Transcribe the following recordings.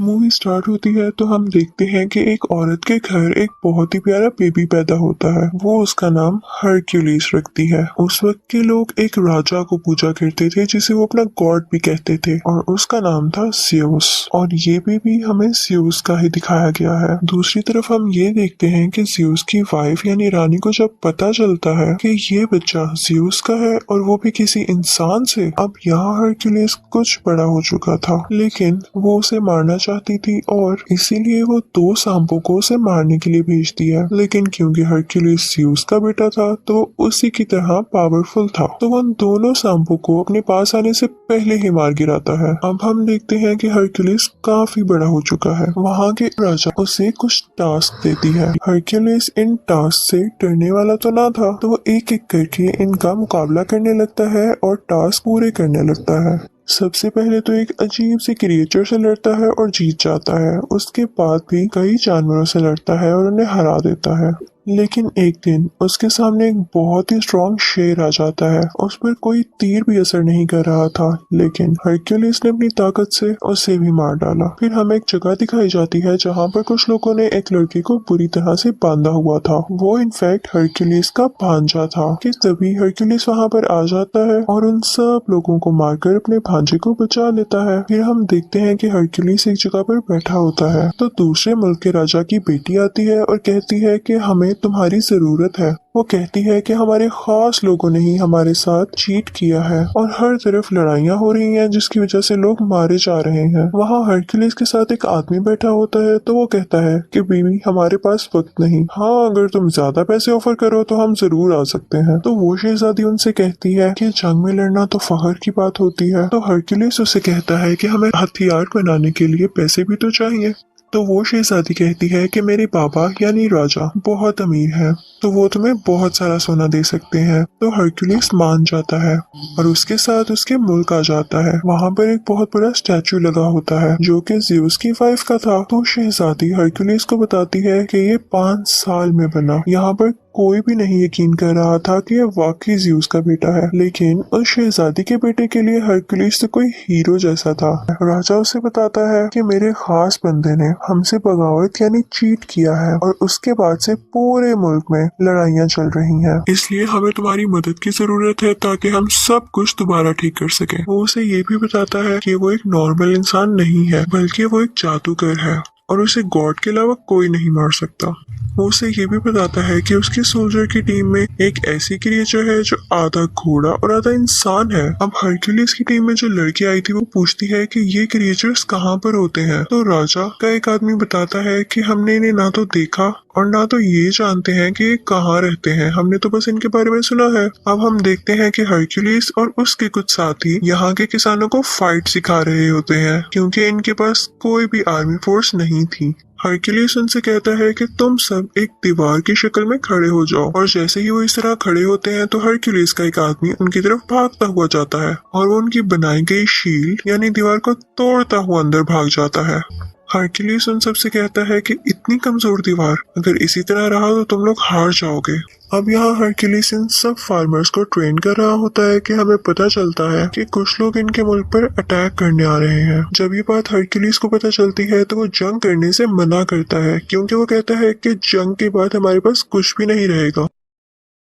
Movie start होती है तो हम देखते हैं कि एक औरत के घर एक बहुत ही प्यारा बेबी पैदा होता है। वो उसका नाम हरक्यूलिस रखती है। उस वक्त के लोग एक राजा को पूजा करते थे जिसे वो अपना गॉड भी कहते थे और उसका नाम था ज़्यूस। और ये बेबी हमें ज़्यूस का ही दिखाया गया है। दूसरी तरफ हम ये देखते हैं कि ज़्यूस की वाइफ यानी रानी को जब पता चलता है कि ये बच्चा ज़्यूस का है और वो भी किसी इंसान से, अब यहाँ हरक्यूलिस कुछ बड़ा हो चुका था लेकिन वो उसे मारना चाहती थी और इसीलिए वो दो सांपों को उसे मारने के लिए भेज दिया। लेकिन क्योंकि हरक्यूलिस ज़्यूस का बेटा था तो वो उसी की तरह पावरफुल था, तो वो उन दोनों सांपों को अपने पास आने से पहले ही मार गिराता है। अब हम देखते हैं कि हरक्यूलिस काफी बड़ा हो चुका है। वहाँ के राजा उसे कुछ टास्क देती है। हरक्यूलिस इन टास्क से डरने वाला तो ना था, तो वो एक एक करके इनका मुकाबला करने लगता है और टास्क पूरे करने लगता है। सबसे पहले तो एक अजीब सी क्रिएचर से लड़ता है और जीत जाता है। उसके बाद भी कई जानवरों से लड़ता है और उन्हें हरा देता है। लेकिन एक दिन उसके सामने एक बहुत ही स्ट्रॉन्ग शेर आ जाता है। उस पर कोई तीर भी असर नहीं कर रहा था, लेकिन हरक्यूलिस ने अपनी ताकत से उसे भी मार डाला। फिर हमें एक जगह दिखाई जाती है जहाँ पर कुछ लोगों ने एक लड़के को बुरी तरह से बांधा हुआ था। वो इनफैक्ट हरक्यूलिस का भांजा था। कि तभी हरक्यूलिस वहाँ पर आ जाता है और उन सब लोगों को मारकर अपने भांजे को बचा लेता है। फिर हम देखते हैं कि हरक्यूलिस एक जगह पर बैठा होता है तो दूसरे मुल्क के राजा की बेटी आती है और कहती है कि हमें तुम्हारी जरूरत है। वो कहती है कि हमारे खास लोगों ने ही हमारे साथ चीट किया है और हर तरफ लड़ाइयाँ हो रही हैं जिसकी वजह से लोग मारे जा रहे हैं। वहाँ हरक्यूलिस के साथ एक आदमी बैठा होता है तो वो कहता है कि बीवी हमारे पास वक्त नहीं, हाँ अगर तुम ज्यादा पैसे ऑफर करो तो हम जरूर आ सकते हैं। तो वो शहजादी उनसे कहती है कि जंग में लड़ना तो फख्र की बात होती है। तो हरक्यूलिस उसे कहता है कि हमें हथियार बनाने के लिए पैसे भी तो चाहिए। तो वो शहजादी कहती है कि मेरे पापा यानी राजा बहुत अमीर है तो वो तुम्हें बहुत सारा सोना दे सकते हैं। तो हरक्यूलिस मान जाता है और उसके साथ उसके मुल्क आ जाता है। वहाँ पर एक बहुत बड़ा स्टैचू लगा होता है जो कि ज़्यूस की वाइफ का था। तो शहजादी हरक्यूलिस को बताती है कि ये 5 साल में बना। यहाँ पर कोई भी नहीं यकीन कर रहा था कि यह वाकई ज़्यूस का बेटा है, लेकिन उस शहजादी के बेटे के लिए हरक्यूलिस तो कोई हीरो जैसा था। राजा उसे बताता है कि मेरे खास बंदे ने हमसे बगावत यानी चीट किया है और उसके बाद से पूरे मुल्क में लड़ाइयाँ चल रही हैं, इसलिए हमें तुम्हारी मदद की जरूरत है ताकि हम सब कुछ दोबारा ठीक कर सकें। वो उसे ये भी बताता है कि वो एक नॉर्मल इंसान नहीं है बल्कि वो एक जादूगर है और उसे गॉड के अलावा कोई नहीं मार सकता। वो उसे ये भी बताता है कि उसके सोल्जर की टीम में एक ऐसी क्रिएचर है जो आधा घोड़ा और आधा इंसान है। अब हरक्यूलिस की टीम में जो लड़की आई थी वो पूछती है कि ये क्रिएचर्स कहाँ पर होते हैं। तो राजा का एक आदमी बताता है कि हमने इन्हें ना तो देखा और ना तो ये जानते हैं कि ये कहाँ रहते हैं, हमने तो बस इनके बारे में सुना है। अब हम देखते हैं कि हरक्यूलिस और उसके कुछ साथी यहाँ के किसानों को फाइट सिखा रहे होते हैं क्योंकि इनके पास कोई भी आर्मी फोर्स नहीं थी। हरक्यूलिस उनसे कहता है कि तुम सब एक दीवार की शक्ल में खड़े हो जाओ और जैसे ही वो इस तरह खड़े होते हैं तो हरक्यूलिस का एक आदमी उनकी तरफ भागता हुआ जाता है और वो उनकी बनाई गई शील्ड यानी दीवार को तोड़ता हुआ अंदर भाग जाता है। हरक्यूलिस उन सबसे कहता है कि इतनी कमजोर दीवार, अगर इसी तरह रहा तो तुम लोग हार जाओगे। अब यहाँ हरक्यूलिस इन सब फार्मर्स को ट्रेन कर रहा होता है कि हमें पता चलता है कि कुछ लोग इनके मुल्क पर अटैक करने आ रहे हैं। जब ये बात हरक्यूलिस को पता चलती है तो वो जंग करने से मना करता है क्योंकि वो कहता है कि जंग के बाद हमारे पास कुछ भी नहीं रहेगा।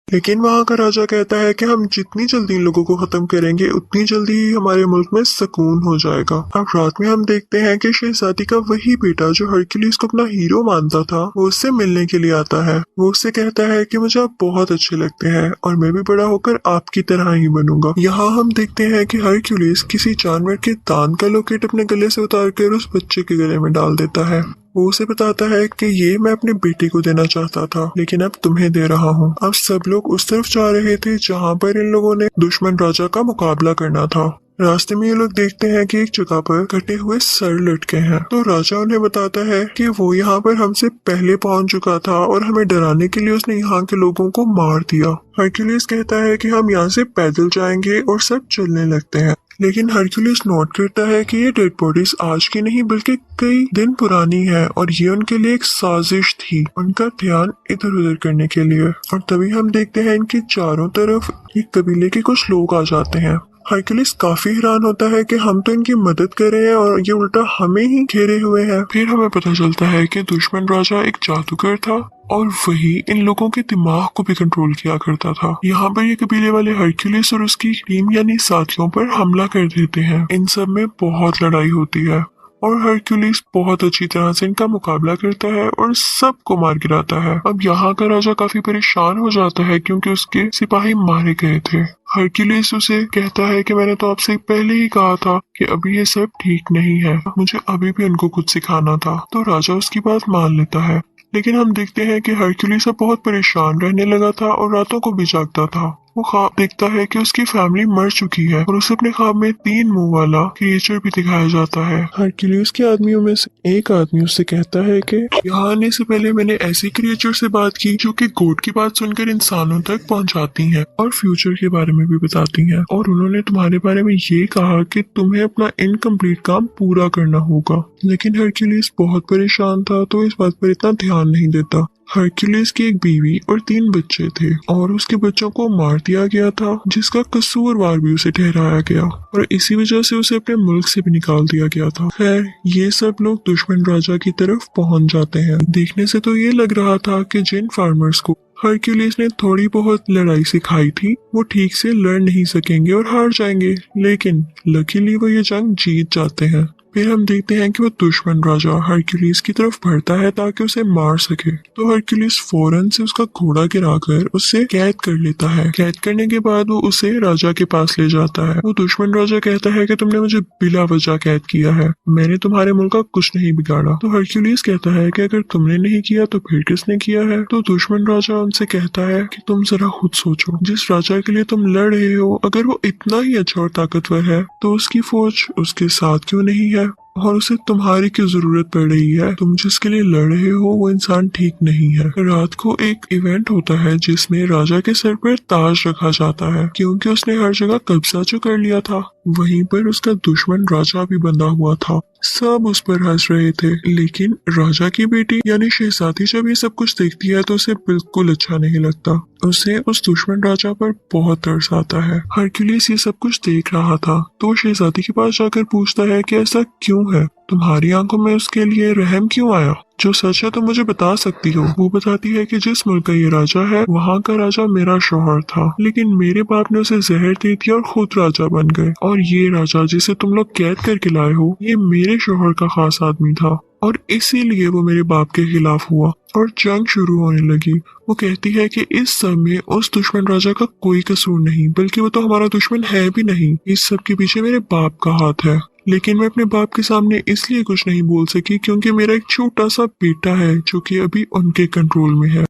लेकिन वहाँ का राजा कहता है कि हम जितनी जल्दी इन लोगों को खत्म करेंगे उतनी जल्दी ही हमारे मुल्क में सुकून हो जाएगा। अब रात में हम देखते हैं कि शहजादी का वही बेटा जो हरक्यूलिस को अपना हीरो मानता था वो उससे मिलने के लिए आता है। वो उससे कहता है कि मुझे आप बहुत अच्छे लगते हैं और मैं भी बड़ा होकर आपकी तरह ही बनूंगा। यहाँ हम देखते हैं कि हरक्यूलिस किसी जानवर के दांत का लोकेट अपने गले से उतार कर उस बच्चे के गले में डाल देता है। वो उसे बताता है कि ये मैं अपने बेटे को देना चाहता था लेकिन अब तुम्हें दे रहा हूँ। अब सब लोग उस तरफ जा रहे थे जहाँ पर इन लोगों ने दुश्मन राजा का मुकाबला करना था। रास्ते में ये लोग देखते हैं कि एक जगह पर कटे हुए सर लटके हैं। तो राजा उन्हें बताता है कि वो यहाँ पर हमसे पहले पहुँच चुका था और हमें डराने के लिए उसने यहाँ के लोगों को मार दिया। हरक्यूलिस कहता है कि हम यहाँ से पैदल जाएंगे और सब चलने लगते हैं। लेकिन हरक्यूलिस नोट करता है कि ये डेड बॉडीज आज की नहीं बल्कि कई दिन पुरानी है और ये उनके लिए एक साजिश थी उनका ध्यान इधर उधर करने के लिए। और तभी हम देखते हैं इनके चारों तरफ एक कबीले के कुछ लोग आ जाते हैं। हरक्यूलिस काफी हैरान होता है कि हम तो इनकी मदद कर रहे हैं और ये उल्टा हमें ही घेरे हुए हैं। फिर हमें पता चलता है कि दुश्मन राजा एक जादूगर था और वही इन लोगों के दिमाग को भी कंट्रोल किया करता था। यहाँ पर ये कबीले वाले हरक्यूलिस और उसकी टीम यानी साथियों पर हमला कर देते हैं। इन सब में बहुत लड़ाई होती है और हरक्यूलिस बहुत अच्छी तरह से इनका मुकाबला करता है और सबको मार गिराता है। अब यहाँ का राजा काफी परेशान हो जाता है क्योंकि उसके सिपाही मारे गए थे। हरक्यूलिस उसे कहता है कि मैंने तो आपसे पहले ही कहा था कि अभी ये सब ठीक नहीं है, मुझे अभी भी उनको कुछ सिखाना था। तो राजा उसकी बात मान लेता है, लेकिन हम देखते हैं कि हरक्यूलिस अब बहुत परेशान रहने लगा था और रातों को भी जागता था। वो ख्वाब देखता है कि उसकी फैमिली मर चुकी है और उसे अपने ख्वाब में 3 मुंह वाला क्रिएचर भी दिखाया जाता है। हरक्यूलिस के आदमियों में से एक आदमी उससे कहता है कि यहाँ आने से पहले मैंने ऐसी क्रिएचर से बात की जो कि गोड की बात सुनकर इंसानों तक पहुँचाती हैं और फ्यूचर के बारे में भी बताती हैं, और उन्होंने तुम्हारे बारे में ये कहा कि तुम्हें अपना इनकम्प्लीट काम पूरा करना होगा। लेकिन हरक्यूलिस बहुत परेशान था तो इस बात पर इतना ध्यान नहीं देता। हरक्यूलिस की एक बीवी और 3 बच्चे थे और उसके बच्चों को मार दिया गया था, जिसका कसूरवार भी उसे ठहराया गया और इसी वजह से उसे अपने मुल्क से भी निकाल दिया गया था। खैर, ये सब लोग दुश्मन राजा की तरफ पहुंच जाते हैं। देखने से तो ये लग रहा था कि जिन फार्मर्स को हरक्यूलिस ने थोड़ी बहुत लड़ाई सिखाई थी वो ठीक से लड़ नहीं सकेंगे और हार जाएंगे, लेकिन लकीली वो ये जंग जीत जाते हैं। फिर हम देखते हैं कि वो दुश्मन राजा हरक्यूलिस की तरफ बढ़ता है ताकि उसे मार सके। तो हरक्यूलिस फौरन से उसका घोड़ा गिराकर उसे कैद कर लेता है। कैद करने के बाद वो उसे राजा के पास ले जाता है। वो दुश्मन राजा कहता है कि तुमने मुझे बिला वजह कैद किया है, मैंने तुम्हारे मुल्क का कुछ नहीं बिगाड़ा। तो हरक्यूलिस कहता है कि अगर तुमने नहीं किया तो फिर किसने किया है। तो दुश्मन राजा उनसे कहता है कि तुम जरा खुद सोचो, जिस राजा के लिए तुम लड़ रहे हो अगर वो इतना ही अच्छा और ताकतवर है तो उसकी फौज उसके साथ क्यों नहीं है और उसे तुम्हारी क्यों जरूरत पड़ रही है। तुम जिसके लिए लड़ रहे हो वो इंसान ठीक नहीं है। रात को एक इवेंट होता है जिसमें राजा के सर पर ताज रखा जाता है क्योंकि उसने हर जगह कब्जा जो कर लिया था। वहीं पर उसका दुश्मन राजा भी बंधा हुआ था। सब उस पर हंस रहे थे, लेकिन राजा की बेटी यानी शहजादी जब ये सब कुछ देखती है तो उसे बिल्कुल अच्छा नहीं लगता। उसे उस दुश्मन राजा पर बहुत तरस आता है। हरक्यूलिस ये सब कुछ देख रहा था तो शहजादी के पास जाकर पूछता है कि ऐसा क्यों है, तुम्हारी आंखों में उसके लिए रहम क्यों आया? जो सच है तो मुझे बता सकती हो। वो बताती है कि जिस मुल्क का ये राजा है वहाँ का राजा मेरा शौहर था, लेकिन मेरे बाप ने उसे जहर दे दिया और खुद राजा बन गए, और ये राजा जिसे तुम लोग कैद करके लाए हो ये मेरे शौहर का खास आदमी था और इसीलिए वो मेरे बाप के खिलाफ हुआ और जंग शुरू होने लगी। वो कहती है कि इस सब में उस दुश्मन राजा का कोई कसूर नहीं, बल्कि वो तो हमारा दुश्मन है भी नहीं। इस सब के पीछे मेरे बाप का हाथ है, लेकिन मैं अपने बाप के सामने इसलिए कुछ नहीं बोल सकी क्योंकि मेरा एक छोटा सा बेटा है जो कि अभी उनके कंट्रोल में है।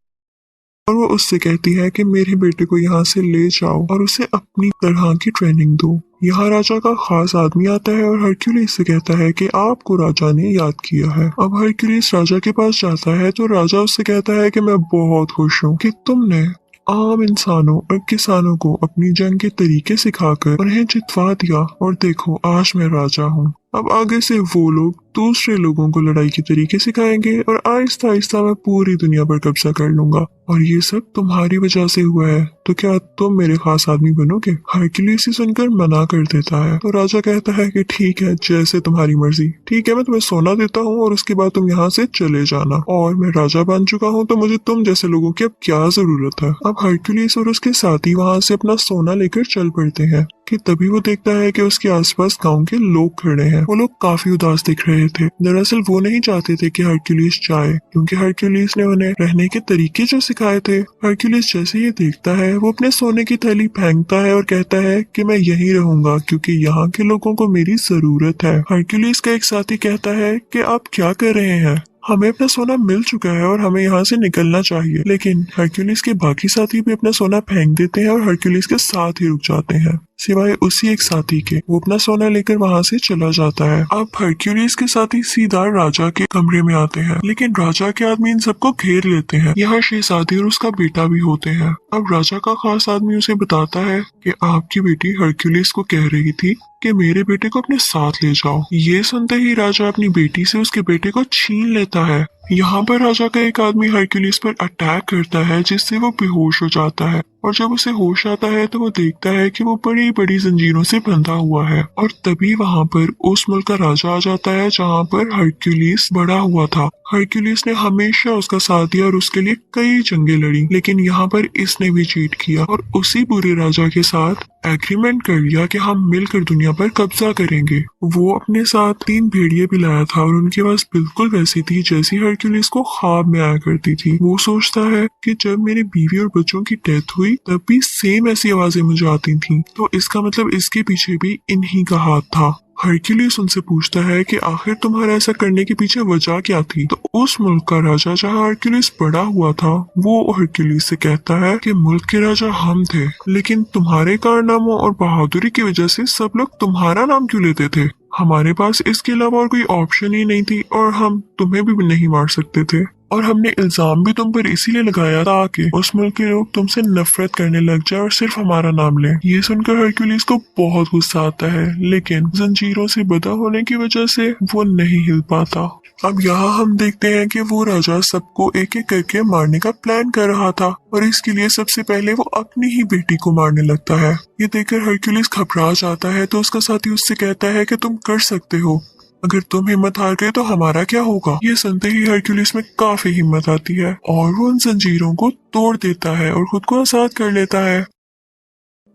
और वो उससे कहती है कि मेरे बेटे को यहाँ से ले जाओ और उसे अपनी तरह की ट्रेनिंग दो। यहाँ राजा का खास आदमी आता है और हरक्यूलिस से कहता है कि आपको राजा ने याद किया है। अब हरक्यूलिस राजा के पास जाता है तो राजा उससे कहता है कि मैं बहुत खुश हूँ कि तुमने आम इंसानों और किसानों को अपनी जंग के तरीके सिखाकर उन्हें जितवा दिया और देखो आज मैं राजा हूँ। अब आगे से वो लोग दूसरे लोगों को लड़ाई के तरीके सिखाएंगे और आहिस्ता आहिस्ता मैं पूरी दुनिया पर कब्जा कर लूंगा, और ये सब तुम्हारी वजह से हुआ है, तो क्या तुम मेरे खास आदमी बनोगे? हरक्यूलिस सुनकर मना कर देता है तो राजा कहता है कि ठीक है, जैसे तुम्हारी मर्जी। ठीक है, मैं तुम्हें सोना देता हूँ और उसके बाद तुम यहाँ से चले जाना, और मैं राजा बन चुका हूँ तो मुझे तुम जैसे लोगों की अब क्या जरूरत है। अब हरक्यूलिस और उसके साथी वहाँ से अपना सोना लेकर चल पड़ते हैं कि तभी वो देखता है कि उसके आसपास गांव के लोग खड़े हैं। वो लोग काफी उदास दिख रहे थे। दरअसल वो नहीं चाहते थे कि हरक्यूलिस जाए क्योंकि हरक्यूलिस ने उन्हें रहने के तरीके जो सिखाए थे। हरक्यूलिस जैसे ये देखता है वो अपने सोने की थैली फेंकता है और कहता है कि मैं यहीं रहूंगा क्योंकि यहाँ के लोगों को मेरी जरूरत है। हरक्यूलिस का एक साथी कहता है कि आप क्या कर रहे हैं, हमें अपना सोना मिल चुका है और हमें यहाँ से निकलना चाहिए। लेकिन हरक्यूलिस के बाकी साथी भी अपना सोना फेंक देते हैं और हरक्यूलिस के साथ ही रुक जाते हैं, सिवाय उसी एक साथी के। वो अपना सोना लेकर वहाँ से चला जाता है। अब हरक्यूलिस के साथी सीधा राजा के कमरे में आते हैं, लेकिन राजा के आदमी इन सबको घेर लेते हैं। यहाँ शहजादी और उसका बेटा भी होते हैं। अब राजा का खास आदमी उसे बताता है कि आपकी बेटी हरक्यूलिस को कह रही थी कि मेरे बेटे को अपने साथ ले जाओ। ये सुनते ही राजा अपनी बेटी से उसके बेटे को छीन लेता है। यहाँ पर राजा का एक आदमी हरक्यूलिस पर अटैक करता है जिससे वो बेहोश हो जाता है, और जब उसे होश आता है तो वो देखता है कि वो बड़ी बड़ी जंजीरों से बंधा हुआ है। और तभी वहाँ पर उस मुल्क का राजा आ जाता है जहाँ पर हरक्यूलिस बड़ा हुआ था। हरक्यूलिस ने हमेशा उसका साथ दिया और उसके लिए कई जंगें लड़ी, लेकिन यहाँ पर इसने भी चीट किया और उसी बुरे राजा के साथ एग्रीमेंट कर लिया कि हम मिलकर दुनिया पर कब्जा करेंगे। वो अपने साथ 3 भेड़िए भी लाया था और उनकी आवाज बिल्कुल वैसी थी जैसी हरक्यूलिस को ख्वाब में आया करती थी। वो सोचता है कि जब मेरी बीवी और बच्चों की डेथ हुई तब भी सेम ऐसी आवाजें मुझे आती थी, तो इसका मतलब इसके पीछे भी इन्हीं का हाथ था। हरक्यूलिस उनसे पूछता है कि आखिर तुम्हारा ऐसा करने के पीछे वजह क्या थी। तो उस मुल्क का राजा जहाँ हरक्यूलिस बड़ा हुआ था वो हरक्यूलिस से कहता है कि मुल्क के राजा हम थे, लेकिन तुम्हारे कारनामों और बहादुरी की वजह से सब लोग तुम्हारा नाम क्यों लेते थे। हमारे पास इसके अलावा और कोई ऑप्शन ही नहीं थी और हम तुम्हें भी नहीं मार सकते थे, और हमने इल्जाम भी तुम पर इसीलिए लगाया ताकि उस मुल्क के लोग तुमसे नफरत करने लग जाए और सिर्फ हमारा नाम लें। ये सुनकर हरक्यूलिस को बहुत गुस्सा आता है, लेकिन जंजीरों से बंधा होने की वजह से वो नहीं हिल पाता। अब यहाँ हम देखते हैं कि वो राजा सबको एक एक करके मारने का प्लान कर रहा था, और इसके लिए सबसे पहले वो अपनी ही बेटी को मारने लगता है। ये देखकर हरक्यूलिस घबरा जाता है, तो उसका साथी उससे कहता है कि तुम कर सकते हो, अगर तुम हिम्मत हार गए तो हमारा क्या होगा। ये सुनते ही हरक्यूलिस में काफी हिम्मत आती है और वो उन जंजीरों को तोड़ देता है और खुद को आजाद कर लेता है।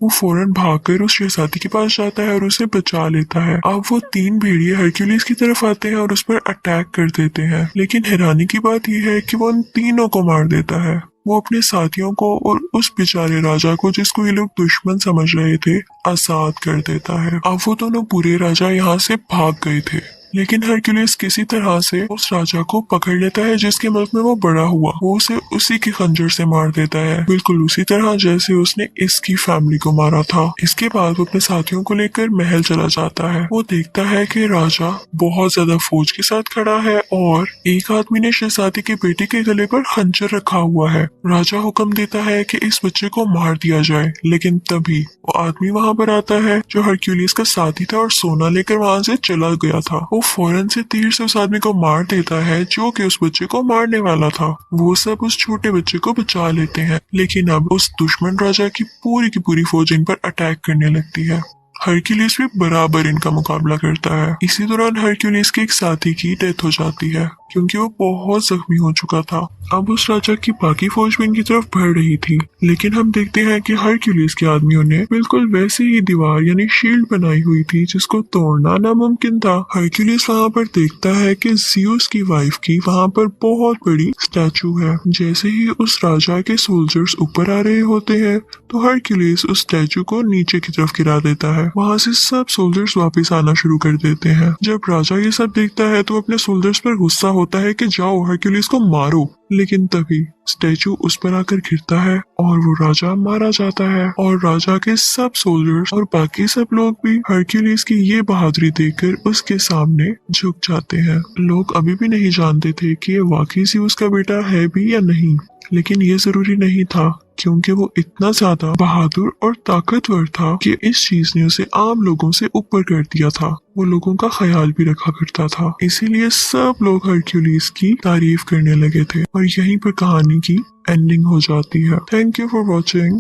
वो फौरन भागकर उस शहजादी के पास जाता है और उसे बचा लेता है। अब वो 3 भेड़िए हरक्यूलिस की तरफ आते हैं और उस पर अटैक कर देते हैं, लेकिन हैरानी की बात यह है कि वो उन तीनों को मार देता है। वो अपने साथियों को और उस बेचारे राजा को, जिसको ये लोग दुश्मन समझ रहे थे, आजाद कर देता है। अब वो दोनों बुरे राजा यहाँ से भाग गए थे, लेकिन हरक्यूलिस किसी तरह से उस राजा को पकड़ लेता है जिसके मुल्क में वो बड़ा हुआ। वो उसे उसी के खंजर से मार देता है, बिल्कुल उसी तरह जैसे उसने इसकी फैमिली को मारा था। इसके बाद वो अपने साथियों को लेकर महल चला जाता है। वो देखता है कि राजा बहुत ज्यादा फौज के साथ खड़ा है और एक आदमी ने शहजादी के बेटे के गले पर खंजर रखा हुआ है। राजा हुक्म देता है कि इस बच्चे को मार दिया जाए, लेकिन तभी वो आदमी वहाँ पर आता है जो हरक्यूलिस का साथी था और सोना लेकर वहाँ से चला गया था। वो फौरन से तीर से उस आदमी को मार देता है जो कि उस बच्चे को मारने वाला था। वो सब उस छोटे बच्चे को बचा लेते हैं, लेकिन अब उस दुश्मन राजा की पूरी फौज इन पर अटैक करने लगती है। हरक्यूलिस भी बराबर इनका मुकाबला करता है। इसी दौरान हरक्यूलिस के एक साथी की डेथ हो जाती है क्योंकि वो बहुत जख्मी हो चुका था। अब उस राजा की बाकी फौज भी इनकी तरफ बढ़ रही थी, लेकिन हम देखते हैं कि हरक्यूलिस के आदमियों ने बिल्कुल वैसी ही दीवार यानी शील्ड बनाई हुई थी जिसको तोड़ना नामुमकिन था। हरक्यूलिस वहाँ पर देखता है कि ज़ियस की वाइफ की वहाँ पर बहुत बड़ी स्टैचू है। जैसे ही उस राजा के सोल्जर्स ऊपर आ रहे होते हैं तो हरक्यूलिस उस स्टैचू को नीचे की तरफ गिरा देता है। वहाँ से सब सोल्जर्स वापस आना शुरू कर देते हैं। जब राजा ये सब देखता है तो अपने सोल्जर्स पर गुस्सा होता है कि जाओ हरक्यूलिस को मारो, लेकिन तभी स्टैचू उस पर आकर गिरता है और वो राजा मारा जाता है। और राजा के सब सोल्जर्स और बाकी सब लोग भी हरक्यूलिस की ये बहादुरी देखकर उसके सामने झुक जाते हैं। लोग अभी भी नहीं जानते थे कि ये वाकई सी उसका बेटा है भी या नहीं, लेकिन ये जरूरी नहीं था क्योंकि वो इतना ज्यादा बहादुर और ताकतवर था कि इस चीज ने उसे आम लोगों से ऊपर कर दिया था। वो लोगों का ख्याल भी रखा करता था, इसीलिए सब लोग हरक्यूलिस की तारीफ करने लगे थे और यहीं पर कहानी की एंडिंग हो जाती है। Thank you for watching.